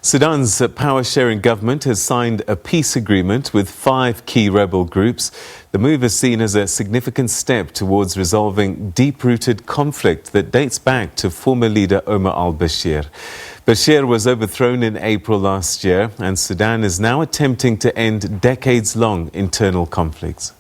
Sudan's power-sharing government has signed a peace agreement with 5 key rebel groups. The move is seen as a significant step towards resolving deep-rooted conflict that dates back to former leader Omar al-Bashir. Bashir was overthrown in April last year, and Sudan is now attempting to end decades-long internal conflicts.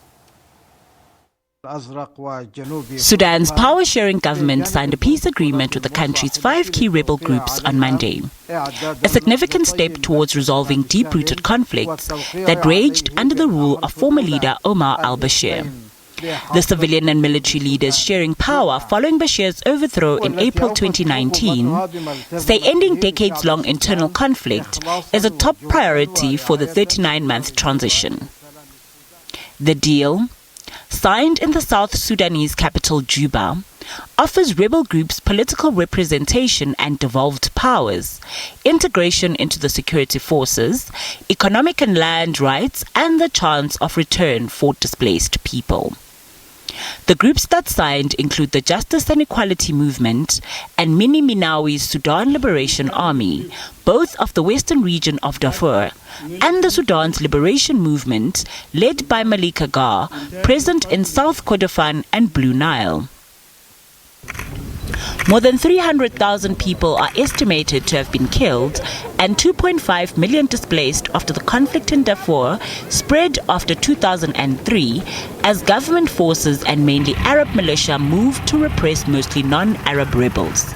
Sudan's power-sharing government signed a peace agreement with the country's 5 key rebel groups on Monday, a significant step towards resolving deep-rooted conflicts that raged under the rule of former leader Omar al-Bashir. The civilian and military leaders sharing power following Bashir's overthrow in April 2019 say ending decades-long internal conflict is a top priority for the 39-month transition. The deal, signed in the South Sudanese capital Juba, offers rebel groups political representation and devolved powers, integration into the security forces, economic and land rights, and the chance of return for displaced people. The groups that signed include the Justice and Equality Movement and Mini Minawi's Sudan Liberation Army, both of the western region of Darfur, and the Sudan's Liberation Movement, led by Malika Gar, present in South Kordofan and Blue Nile. More than 300,000 people are estimated to have been killed and 2.5 million displaced after the conflict in Darfur spread after 2003 as government forces and mainly Arab militia moved to repress mostly non-Arab rebels.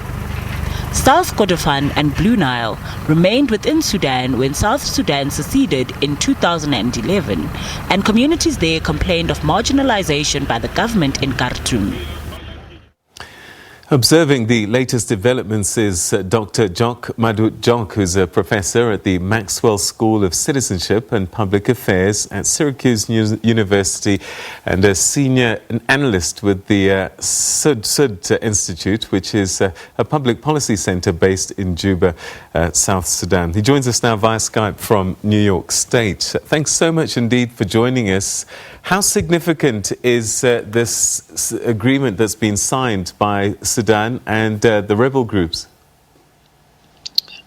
South Kordofan and Blue Nile remained within Sudan when South Sudan seceded in 2011, and communities there complained of marginalization by the government in Khartoum. Observing the latest developments is Doctor Jok Madut Jok, who's a professor at the Maxwell School of Citizenship and Public Affairs at Syracuse University and a senior analyst with the Sudd Institute, which is a public policy center based in Juba, South Sudan. He joins us now via Skype from New York State. Thanks so much indeed for joining us. How significant is this agreement that's been signed by Sudan and the rebel groups?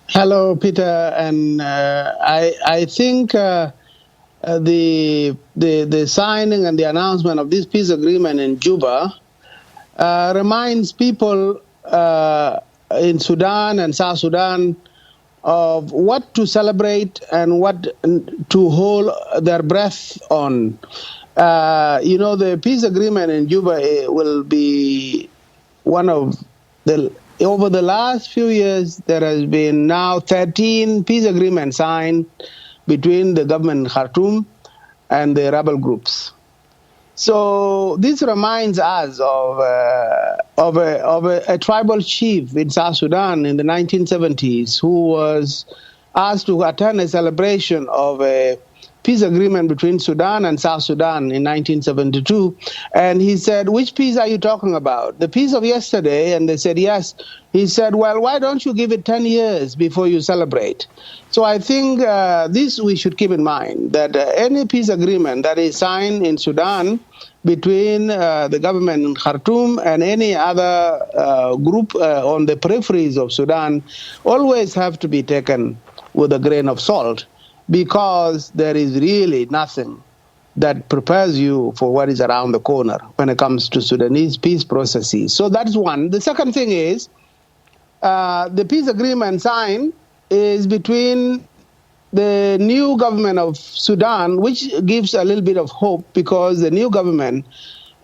Hello, Peter, and I think the signing and the announcement of this peace agreement in Juba reminds people in Sudan and South Sudan of what to celebrate and what to hold their breath on. The peace agreement in Juba will be one of the, over the last few years, there has been now 13 peace agreements signed between the government in Khartoum and the rebel groups. So this reminds us of a tribal chief in South Sudan in the 1970s who was asked to attend a celebration of a peace agreement between Sudan and South Sudan in 1972. And he said, "Which peace are you talking about? The peace of yesterday?" And they said, "Yes." He said, "Well, why don't you give it 10 years before you celebrate?" So I think this we should keep in mind, that any peace agreement that is signed in Sudan between the government in Khartoum and any other group on the peripheries of Sudan always have to be taken with a grain of salt, because there is really nothing that prepares you for what is around the corner when it comes to Sudanese peace processes. So that's one. The second thing is the peace agreement signed is between the new government of Sudan, which gives a little bit of hope, because the new government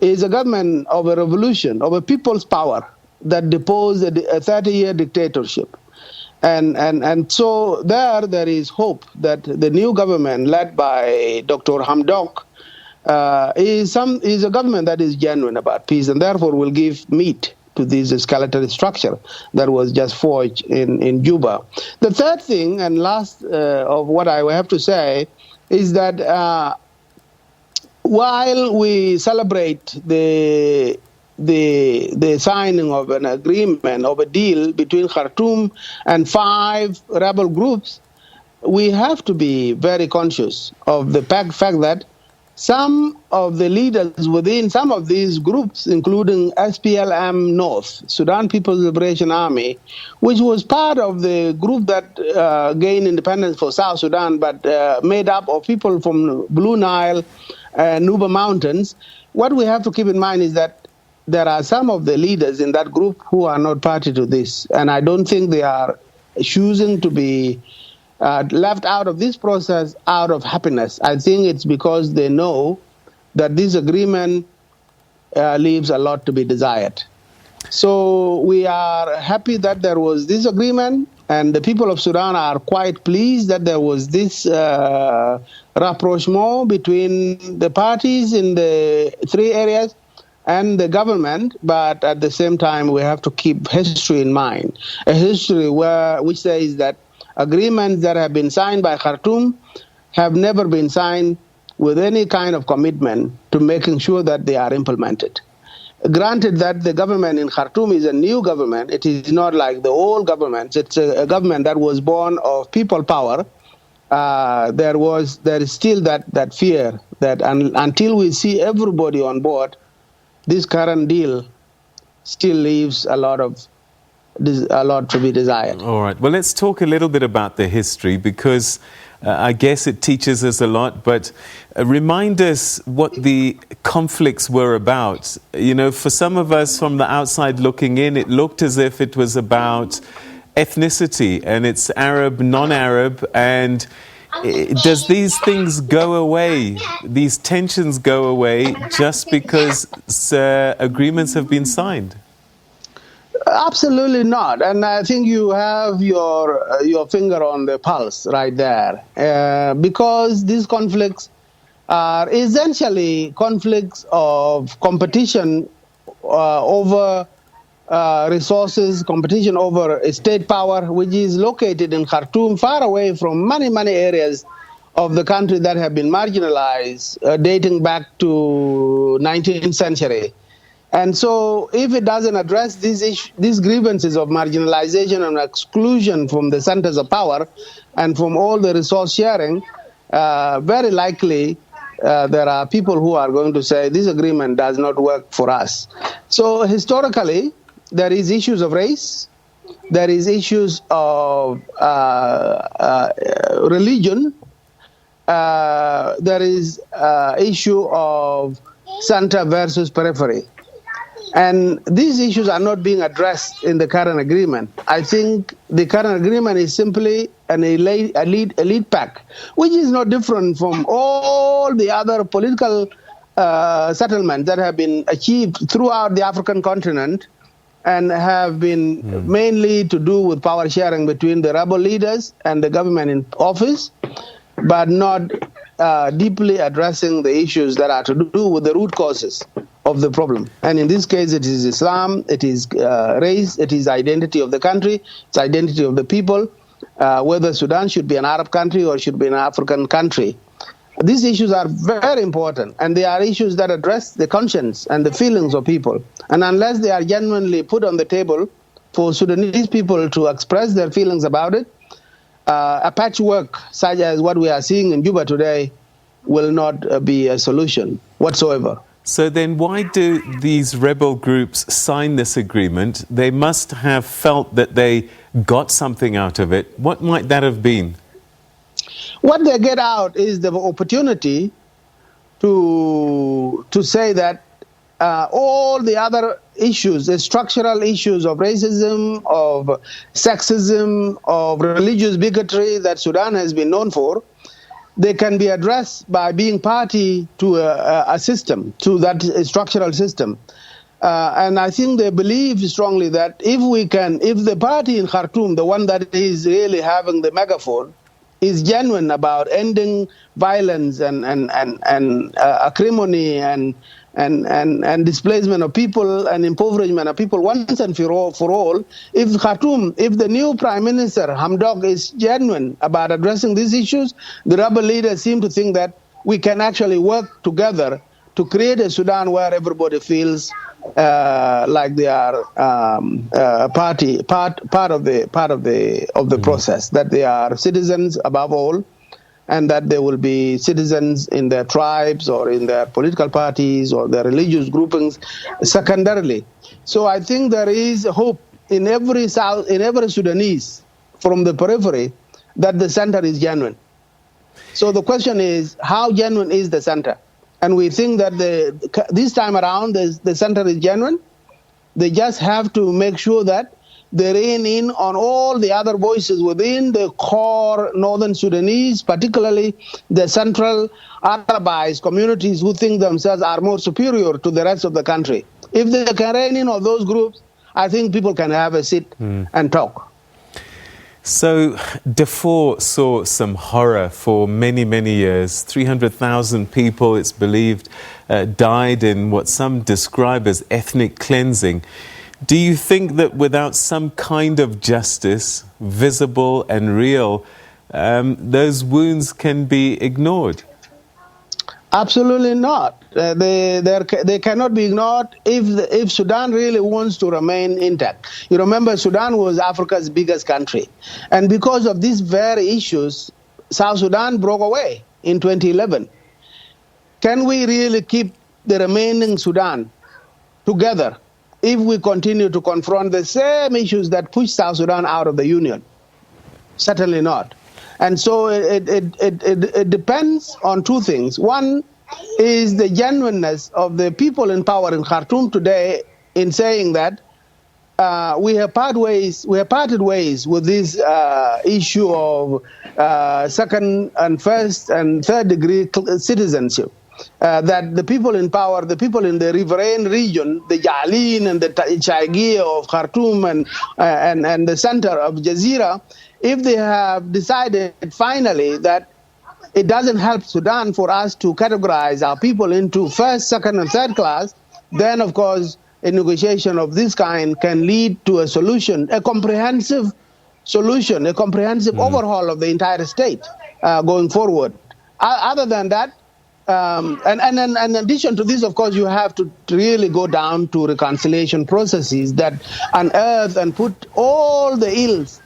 is a government of a revolution, of a people's power that deposed a 30-year dictatorship. And so there is hope that the new government led by Dr. Hamdok is a government that is genuine about peace, and therefore will give meat to this skeletal structure that was just forged in Juba. The third thing and last of what I have to say is that while we celebrate the signing of an agreement, of a deal between Khartoum and 5 rebel groups, we have to be very conscious of the fact that some of the leaders within some of these groups, including SPLM North, Sudan People's Liberation Army, which was part of the group that gained independence for South Sudan, but made up of people from Blue Nile and Nuba Mountains. What we have to keep in mind is that there are some of the leaders in that group who are not party to this, and I don't think they are choosing to be left out of this process out of happiness. I think it's because they know that this agreement leaves a lot to be desired. So we are happy that there was this agreement, and the people of Sudan are quite pleased that there was this rapprochement between the parties in the three areas and the government, but at the same time we have to keep history in mind, a history which says that agreements that have been signed by Khartoum have never been signed with any kind of commitment to making sure that they are implemented. Granted that the government in Khartoum is a new government, it is not like the old governments. It's a government that was born of people power. There is still that fear that until we see everybody on board, this current deal still leaves a lot to be desired. All right. Well, let's talk a little bit about the history, because I guess it teaches us a lot, but remind us what the conflicts were about. You know, for some of us from the outside looking in, it looked as if it was about ethnicity, and it's Arab, non-Arab, and does these things go away, these tensions go away just because agreements have been signed? Absolutely not, and I think you have your finger on the pulse right there, because these conflicts are essentially conflicts of competition over resources, competition over state power, which is located in Khartoum, far away from many, many areas of the country that have been marginalized, dating back to 19th century. And so if it doesn't address these grievances of marginalization and exclusion from the centers of power and from all the resource sharing, very likely there are people who are going to say this agreement does not work for us. So historically, there is issues of race, there is issues of religion, there is issue of center versus periphery. And these issues are not being addressed in the current agreement. I think the current agreement is simply an elite pact, which is not different from all the other political settlements that have been achieved throughout the African continent and have been mainly to do with power sharing between the rebel leaders and the government in office, but not deeply addressing the issues that are to do with the root causes of the problem. And in this case, it is Islam, it is race, it is identity of the country, it's identity of the people, whether Sudan should be an Arab country or should be an African country. These issues are very important, and they are issues that address the conscience and the feelings of people. And unless they are genuinely put on the table for Sudanese people to express their feelings about it, a patchwork such as what we are seeing in Juba today will not be a solution whatsoever. So then why do these rebel groups sign this agreement? They must have felt that they got something out of it. What might that have been? What they get out is the opportunity to say that all the other issues, the structural issues of racism, of sexism, of religious bigotry that Sudan has been known for, they can be addressed by being party to a system, to that structural system. And I think they believe strongly that if the party in Khartoum, the one that is really having the megaphone, is genuine about ending violence and acrimony and displacement of people and impoverishment of people once and for all, if Khartoum, if the new Prime Minister, Hamdok, is genuine about addressing these issues, the rebel leaders seem to think that we can actually work together to create a Sudan where everybody feels like they are part of the process, that they are citizens above all, and that they will be citizens in their tribes or in their political parties or their religious groupings secondarily. So I think there is hope in every Sudanese from the periphery that the center is genuine. So the question is, how genuine is the center? And we think that this time around, the center is genuine. They just have to make sure that they rein in on all the other voices within the core northern Sudanese, particularly the central Arabized communities who think themselves are more superior to the rest of the country. If they can rein in on those groups, I think people can have a sit and talk. So Darfur saw some horror for many, many years. 300,000 people, it's believed, died in what some describe as ethnic cleansing. Do you think that without some kind of justice, visible and real, those wounds can be ignored? Absolutely not. They cannot be ignored if Sudan really wants to remain intact. You remember, Sudan was Africa's biggest country. And because of these very issues, South Sudan broke away in 2011. Can we really keep the remaining Sudan together if we continue to confront the same issues that pushed South Sudan out of the Union? Certainly not. And so it depends on two things. One is the genuineness of the people in power in Khartoum today in saying that we have parted ways with this issue of second and first and third degree citizenship. That the people in power, the people in the riverine region, the Jalin and the Chaigia of Khartoum and the center of Jazeera, if they have decided finally that it doesn't help Sudan for us to categorize our people into first, second, and third class, then, of course, a negotiation of this kind can lead to a solution, a comprehensive solution, a comprehensive overhaul of the entire state going forward. Other than that, and in addition to this, of course, you have to really go down to reconciliation processes that unearth and put all the ills,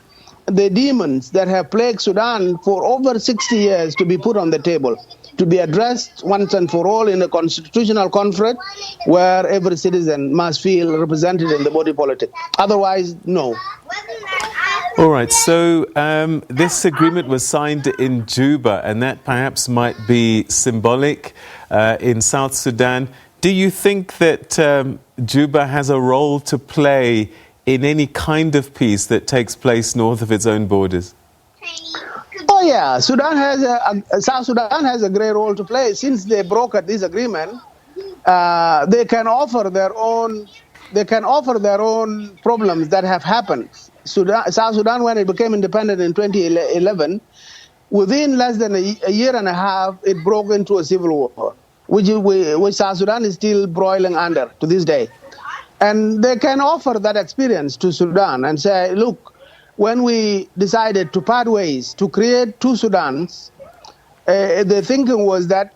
the demons that have plagued Sudan for over 60 years to be put on the table, to be addressed once and for all in a constitutional conference where every citizen must feel represented in the body politic. Otherwise, no. All right, so this agreement was signed in Juba, and that perhaps might be symbolic in South Sudan. Do you think that Juba has a role to play in any kind of peace that takes place north of its own borders? Oh yeah, South Sudan has a great role to play. Since they brokered this agreement, they can offer their own problems that have happened. South Sudan, when it became independent in 2011, within less than a year and a half, it broke into a civil war, which South Sudan is still broiling under to this day. And they can offer that experience to Sudan and say, look, when we decided to part ways, to create two Sudans, the thinking was that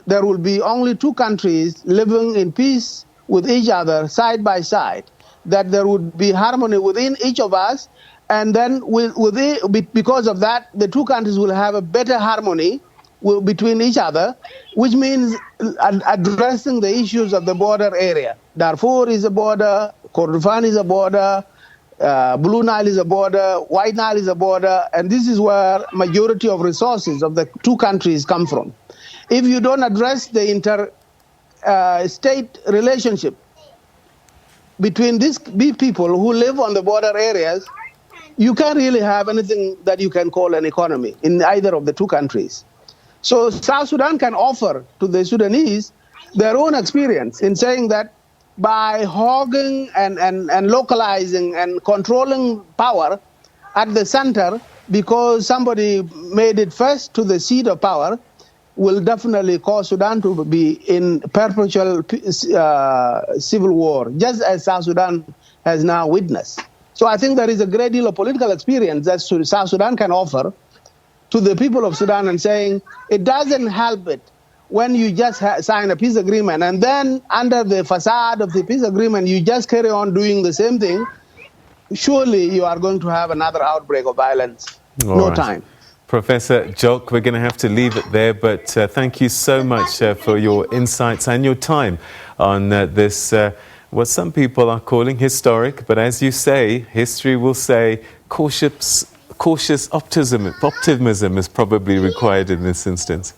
there will be only two countries living in peace with each other, side by side, that there would be harmony within each of us, and then because of that, the two countries will have a better harmony between each other, which means addressing the issues of the border area. Darfur is a border, Kordofan is a border, Blue Nile is a border, White Nile is a border, and this is where majority of resources of the two countries come from. If you don't address the inter-state relationship between these people who live on the border areas, you can't really have anything that you can call an economy in either of the two countries. So South Sudan can offer to the Sudanese their own experience in saying that by hogging and localizing and controlling power at the center, because somebody made it first to the seat of power, will definitely cause Sudan to be in perpetual civil war, just as South Sudan has now witnessed. So I think there is a great deal of political experience that South Sudan can offer to the people of Sudan, and saying it doesn't help it when you just sign a peace agreement and then under the facade of the peace agreement you just carry on doing the same thing. Surely you are going to have another outbreak of violence. No time. Professor Jok, we're going to have to leave it there, but thank you so much for your insights and your time on this, what some people are calling historic, but as you say, history will say cautious optimism is probably required in this instance.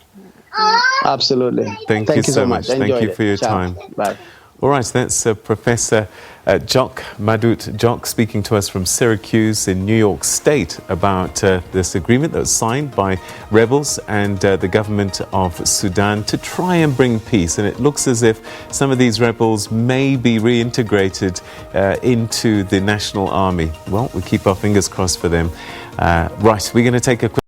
Absolutely. Thank you so much. Thank you for your time. Bye. All right, that's Professor Jok Madut Jok speaking to us from Syracuse in New York State about this agreement that was signed by rebels and the government of Sudan to try and bring peace. And it looks as if some of these rebels may be reintegrated into the national army. Well, we keep our fingers crossed for them. Right, we're going to take a quick